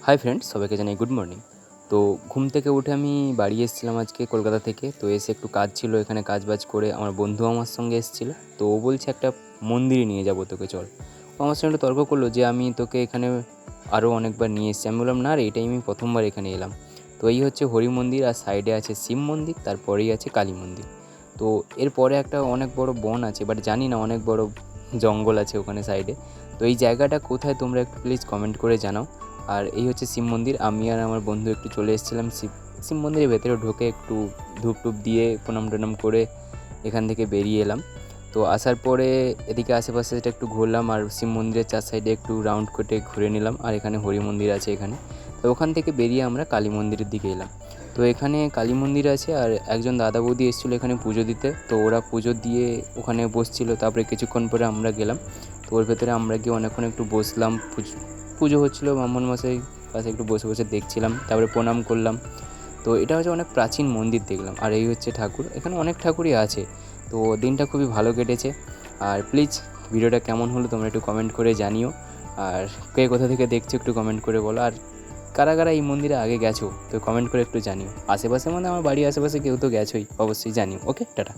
Hi friends, সবাইকে জানাই good morning. তো ঘুম থেকে উঠে আমি বাড়ি এসেছিলাম আজকে কলকাতা থেকে। তো এসে একটু কাজ ছিল এখানে, কাজবাজ করে আমার বন্ধু আমার সঙ্গে এসেছিলো। তো ও বলছে একটা মন্দিরে নিয়ে যাবো তোকে, চল। ও আমার সঙ্গে একটু তর্ক করলো যে আমি তোকে এখানে আরও অনেকবার নিয়ে এসেছি। আমি বললাম না রে, এটাই আমি প্রথমবার এখানে এলাম। তো এই হচ্ছে হরি মন্দির, আর সাইডে আছে শিব মন্দির, তারপরেই আছে কালী মন্দির। তো এরপরে একটা অনেক বড় বন আছে, বাট জানি না, অনেক বড় জঙ্গল আছে ওখানে সাইডে। তো এই জায়গাটা কোথায় তোমরা একটু প্লিজ কমেন্ট করে জানাও। আর এই হচ্ছে শিব মন্দির। আমি আর আমার বন্ধু একটু চলে এসেছিলাম শিব মন্দিরের ভেতরে ঢুকে একটু ধূপ টুপ দিয়ে প্রণাম টনাম করে এখান থেকে বেরিয়ে এলাম। তো আসার পরে এদিকে আশেপাশে এটা একটু ঘুরলাম, আর শিব মন্দিরের চার সাইডে একটু রাউন্ড কেটে ঘুরে নিলাম। আর এখানে হরি মন্দির আছে এখানে। তো ওখান থেকে বেরিয়ে আমরা কালী মন্দিরের দিকে এলাম। তো এখানে কালী মন্দির আছে, আর একজন দাদা বৌদি এসেছিলো এখানে পুজো দিতে। তো ওরা পুজো দিয়ে ওখানে বসছিল, তারপরে কিছুক্ষণ পরে আমরা গেলাম। তো ওর ভেতরে আমরা গিয়ে অনেকক্ষণ একটু বসলাম, পুজো হচ্ছিলো, ব্রাহ্মণ মশাই পাশে একটু বসে বসে দেখছিলাম, তারপরে প্রণাম করলাম। তো এটা হচ্ছে অনেক প্রাচীন মন্দির দেখলাম। আর এই হচ্ছে ঠাকুর, এখানে অনেক ঠাকুরই আছে। তো দিনটা খুবই ভালো কেটেছে। আর প্লিজ ভিডিওটা কেমন হলো তোমরা একটু কমেন্ট করে জানিও। আর কে কোথা থেকে দেখছো একটু কমেন্ট করে বলো। আর কারা কারা এই মন্দিরে আগে গেছো তো কমেন্ট করে একটু জানিও। আশেপাশে মানে আমার বাড়ির আশেপাশে কেউ তো গেছোই, অবশ্যই জানিও। ওকে, টাটা।